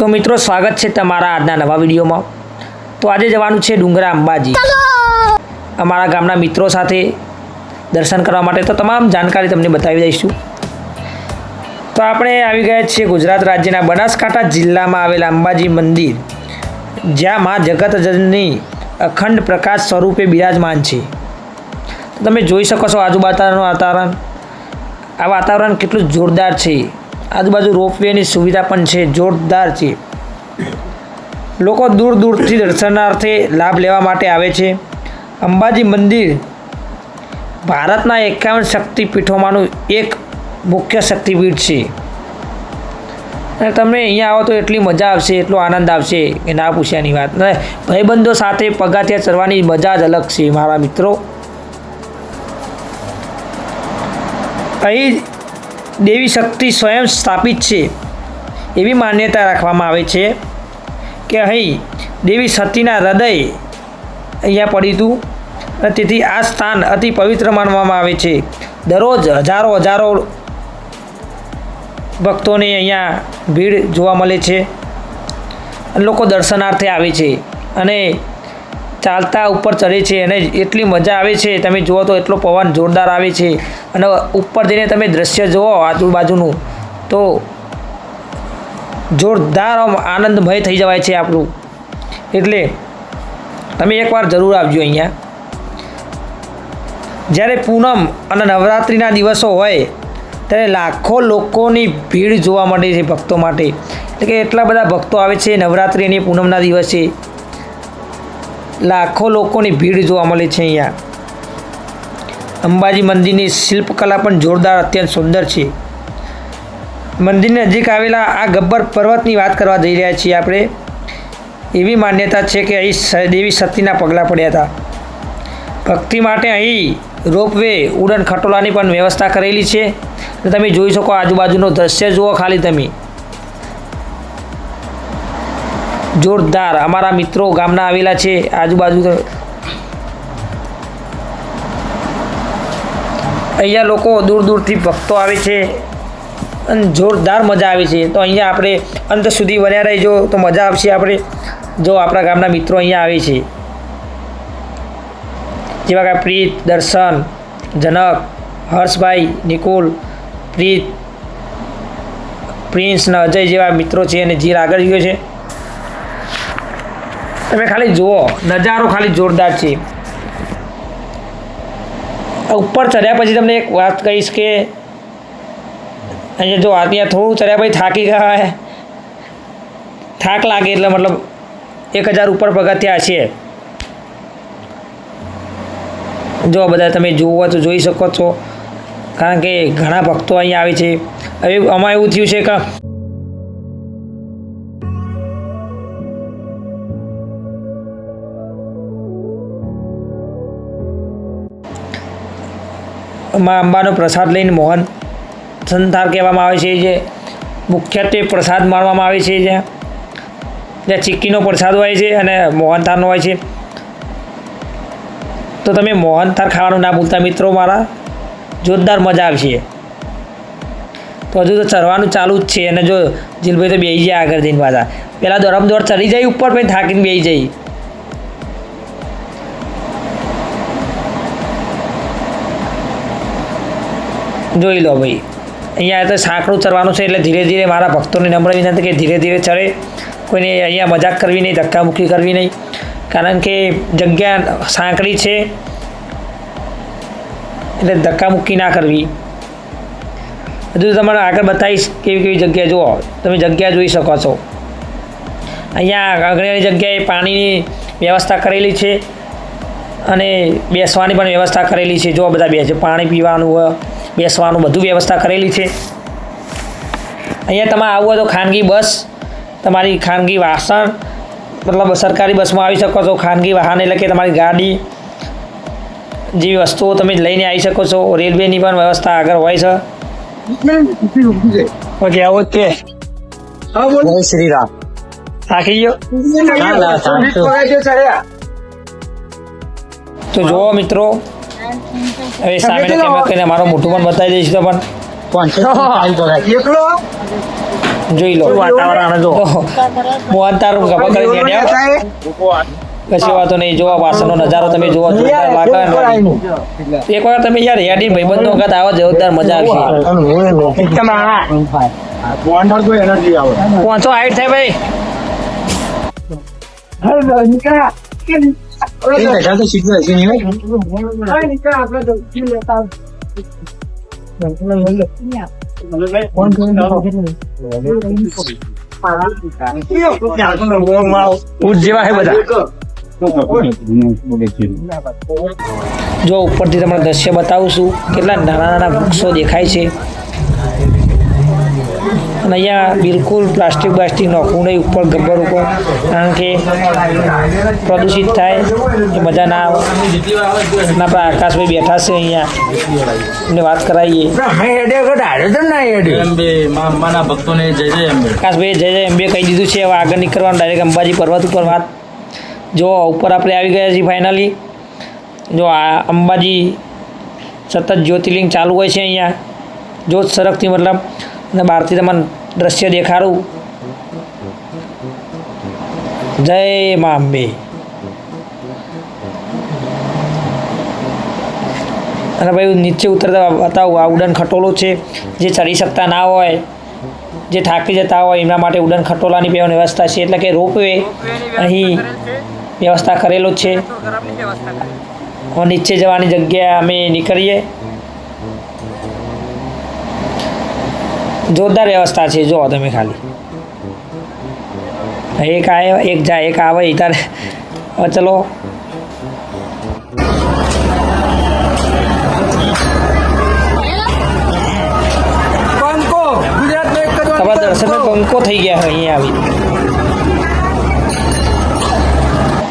તો મિત્રો સ્વાગત છે તમારા આજના નવા વિડીયોમાં। તો આજે જવાનું છે ડુંગરા અંબાજી અમારા ગામના મિત્રો સાથે દર્શન કરવા માટે। તો તમામ જાણકારી તમને બતાવી દઈશું। તો આપણે આવી ગયા છીએ ગુજરાત રાજ્યના બનાસકાંઠા જિલ્લામાં આવેલા અંબાજી મંદિર, જ્યાં મા જગતજનની અખંડ પ્રકાશ સ્વરૂપે બિરાજમાન છે। તો તમે જોઈ શકો છો આજુબાજુનું વાતાવરણ। આ વાતાવરણ કેટલું જોરદાર છે। આજુબાજુ રોપવેની સુવિધા પણ છે, જોરદાર છે। લોકો દૂર દૂરથી દર્શનાર્થે લાભ લેવા માટે આવે છે। અંબાજી મંદિર ભારતના 51 શક્તિપીઠોમાંનું એક મુખ્ય શક્તિપીઠ છે અને તમે અહીંયા આવો તો એટલી મજા આવશે, એટલો આનંદ આવશે કે ના પૂછ્યાની વાત। ભાઈબંધો સાથે પગથિયા ચડવાની મજા જ અલગ છે મારા મિત્રો। અહીં દેવી શક્તિ સ્વયં સ્થાપિત છે એવી માન્યતા રાખવામાં આવે છે કે અહીં દેવી સતીના હૃદય અહીંયા પડ્યું હતું અને તેથી આ સ્થાન અતિ પવિત્ર માનવામાં આવે છે। દરરોજ હજારો ભક્તોને અહીંયા ભીડ જોવા મળે છે અને લોકો દર્શનાર્થે આવે છે અને ચાલતા ઉપર ચડે છે અને એટલી મજા આવે છે। તમે જુઓ તો એટલો પવન જોરદાર આવે છે અને ઉપર જઈને તમે દ્રશ્ય જુઓ આજુબાજુનું તો જોરદાર આનંદમય થઈ જવાય છે આપણું। એટલે તમે એકવાર જરૂર આવજો અહીંયા। જ્યારે પૂનમ અને નવરાત્રિના દિવસો હોય ત્યારે લાખો લોકોની ભીડ જોવા મળે છે ભક્તો માટે। એટલે કે એટલા બધા ભક્તો આવે છે નવરાત્રિ અને પૂનમના દિવસે, લાખો લોકોની ભીડ જોવા મળે છે અહીંયા। અંબાજી મંદિરની શિલ્પકલા પણ જોરદાર, અત્યંત સુંદર છે। મંદિરની નજીક આવેલા આ ગબ્બર પર્વતની વાત કરવા જઈ રહ્યા છીએ આપણે। એવી માન્યતા છે કે અહીં દેવી સતીના પગલાં પડ્યા હતા। ભક્તિ માટે અહીં રોપવે, ઉડન ખટોલાની પણ વ્યવસ્થા કરેલી છે। તમે જોઈ શકો આજુબાજુનો દ્રશ્ય જુઓ ખાલી તમે, જોરદાર। અમારા મિત્રો ગામના આવેલા છે આજુબાજુ। અહીંયા લોકો દૂર દૂરથી ભક્તો આવે છે અને જોરદાર મજા આવે છે। તો અહીંયા આપણે અંત સુધી બન્યા રહીજો તો મજા આવશે। આપણે જો આપણા ગામના મિત્રો અહીંયા આવે છે, જેવા કે પ્રીત, દર્શન, જનક, હર્ષભાઈ, નિકુલ, પ્રીત, પ્રિન્સ અને અજય જેવા મિત્રો છે અને જીર આગળ ગયો છે। તમે ખાલી જુઓ, નજારો ખાલી જોરદાર છે। ઉપર ચડ્યા પછી તમને એક વાત કહીશ કે અહીંયા જો ત્યાં થોડું ચડ્યા પછી થાકી ગયા હોય, થાક લાગે એટલે મતલબ 1000 ઉપર પગથિયા છે। જો બધા તમે જુઓ તો જોઈ શકો છો, કારણ કે ઘણા ભક્તો અહીંયા આવે છે। હવે આમાં એવું થયું છે કે મા અંબાનો પ્રસાદ લઈને મોહન સંથાર કહેવામાં આવે છે, જે મુખ્યત્વે પ્રસાદ માણવામાં આવે છે। જ્યાં ચીક્કીનો પ્રસાદ હોય છે અને મોહનથાળનો હોય છે। તો તમે મોહનથાળ ખાવાનું ના ભૂલતા મિત્રો મારા, જોરદાર મજા આવશે। તો હજુ તો ચડવાનું ચાલુ જ છે અને જો જીલભાઈ તો બેસી જાય આગળ જઈને પાછા, પહેલાં દોડ ચડી જાય ઉપર, પછી થાકીને બેસી જાય। જોઈ લો ભાઈ, અહીંયા તો સાંકડું ચડવાનું છે એટલે ધીરે ધીરે મારા ભક્તોની નમ્ર વિનંતી કે ધીરે ધીરે ચડે। કોઈને અહીંયા મજાક કરવી નહીં, ધક્કામુક્કી કરવી નહીં, કારણ કે જગ્યા સાંકડી છે એટલે ધક્કામુક્કી ના કરવી। હજુ તમારે આગળ બતાવીશ કેવી કેવી જગ્યા જુઓ, તમે જગ્યા જોઈ શકો છો। અહીંયા ઘણી જગ્યાએ પાણીની વ્યવસ્થા કરેલી છે અને બેસવાની પણ વ્યવસ્થા કરેલી છે। જો બધા બેસે, પાણી પીવાનું, બેસવાનું બધું વ્યવસ્થા કરેલી છે। અહીંયા તમે આવું હોય તો ખાનગી બસ, તમારી ખાનગી વાહન, મતલબ સરકારી બસમાં આવી શકો છો। ખાનગી વાહન એટલે કે તમારી ગાડી જેવી વસ્તુઓ તમે લઈને આવી શકો છો। રેલવેની પણ વ્યવસ્થા આગળ હોય છે। ઓકે, આવો કે જય શ્રી રામ। થાકી ગયો? તો જુઓ મિત્રો, હવે સામેનો કેમેરા કરીને મારો મોઢું પણ બતાવી દઈશ। તો પણ જોઈ લો વાતાવરણ જો મોહન તારું ખબર કરી દે કશી વાતો નહીં. જોવા વાસણનો નજારો તમે જોવો જોરદાર લાગે. એક વાર તમે યાર હેડી ભાઈબંધો વખત આવો જોરદાર મજા આવશે. 560 થાય ભાઈ. જેવા હે બધા. જો ઉપરથી તમને દ્રશ્ય બતાવું છું કેટલા નાના નાના વૃક્ષો દેખાય છે. અને અહીંયા બિલકુલ પ્લાસ્ટિક નાખવું નહીં ઉપર ગબ્બર ઉપર, કારણ કે પ્રદૂષિત થાય એ મજા ના આવે. આપણા આકાશભાઈ બેઠા છે અહીંયા, એમને વાત કરાવીએ. આકાશભાઈ જય જય અંબે કહી દીધું છે. હવે આગળ નીકળવાનું ડાયરેક્ટ અંબાજી પર્વત ઉપર વાત. જો ઉપર આપણે આવી ગયા છીએ ફાઇનલી. જો આ અંબાજી સતત જ્યોતિર્લિંગ ચાલુ હોય છે અહીંયા, જોત સરકથી મતલબ. અને બહારથી તમને દ્રશ્ય દેખાડું. જય મા અંબે. અને ભાઈ નીચે ઉતરતા બતાવું. આ ઉડન ખટોલો છે. જે ચડી શકતા ના હોય, જે થાકી જતા હોય એમના માટે ઉડન ખટોલાની વ્યવસ્થા છે. એટલે કે રોપવે અહીં વ્યવસ્થા કરેલો જ છે. નીચે જવાની જગ્યા અમે નીકળીએ. જોરદાર વ્યવસ્થા છે. જો તમે ખાલી એક આવે એક જાય એક આવે તારે. ચલો તમારા દર્શન બંકો થઈ ગયા અહીંયા આવી.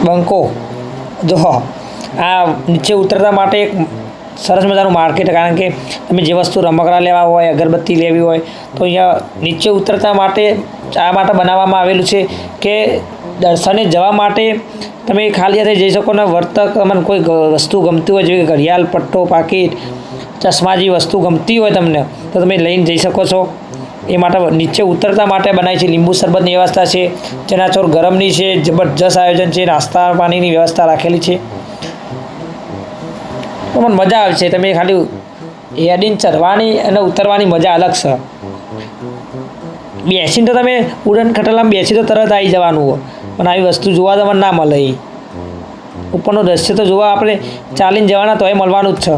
બંકો જો આ નીચે ઉતરતા માટે એક સરસ મજાનું માર્કેટ. કારણ કે તમે જે વસ્તુ રમકડા લેવા હોય, અગરબત્તી લેવી હોય તો અહીંયા નીચે ઉતરતા માટે આ માટે બનાવવામાં આવેલું છે કે દર્શને જવા માટે તમે ખાલી હાથે જઈ શકો ને. વર્તક તમને કોઈ વસ્તુ ગમતી હોય, જેવી ઘડિયાળ, પટ્ટો, પાકીટ, ચશ્મા જેવી વસ્તુ ગમતી હોય તમને, તો તમે લઈને જઈ શકો છો. એ માટે નીચે ઉતરતા માટે બનાવી છે. લીંબુ શરબતની વ્યવસ્થા છે, ચણાચોર ગરમની છે, જબરજસ્ત આયોજન છે. નાસ્તા પાણીની વ્યવસ્થા રાખેલી છે. તો મને મજા આવે છે. તમે ખાલી હેડીને ચડવાની અને ઉતરવાની મજા અલગ છે. બેસીને તો તમે ઉડન ખટોલામાં બેસી તો તરત આવી જવાનું હોય, પણ આવી વસ્તુ જોવા તમને ના મળે. ઉપરનું દ્રશ્ય તો જોવા આપણે ચાલીને જવાના તો એ મળવાનું જ છે.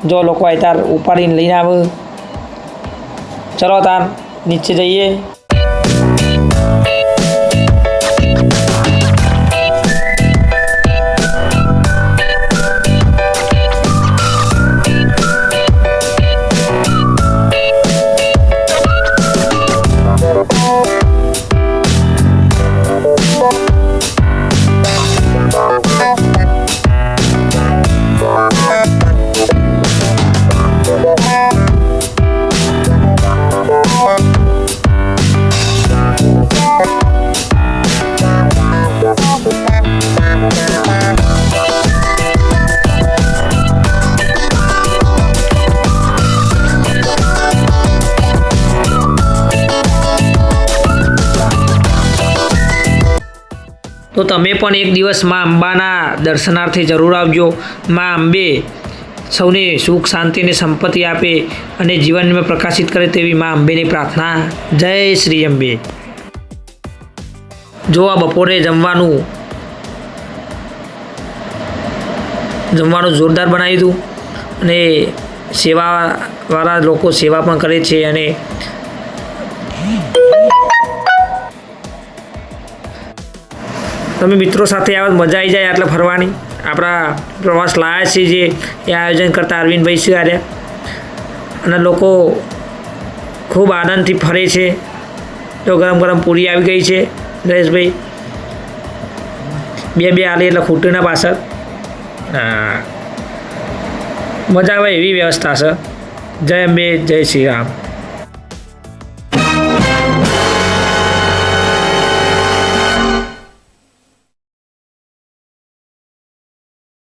જો લોકો આ તાર ઉપાડીને લઈને આવે. ચલો તાર નીચે જઈએ. તો તમે પણ એક દિવસ મા અંબાના દર્શનાર્થે જરૂર આવજો. મા અંબે સૌને સુખ શાંતિ અને સંપત્તિ આપે અને જીવનમાં પ્રકાશિત કરે તેવી મા અંબેની પ્રાર્થના. જય શ્રી અંબે. જો આ બપોરે જમવાનું જોરદાર બનાવી હતું અને સેવાવાળા લોકો સેવા પણ કરે છે. અને તમે મિત્રો સાથે આવે મજા આવી જાય. એટલે ફરવાની આપણા પ્રવાસ લાયા છે જે એ આયોજન કરતા અરવિંદભાઈ છે આર્યા. અને લોકો ખૂબ આનંદથી ફરે છે. તો ગરમ ગરમ પૂરી આવી ગઈ છે નરેશભાઈ. બે આલી એટલે ખૂટીના પાછળ. મજા આવે એવી વ્યવસ્થા છે. જય અંબે, જય શ્રી રામ.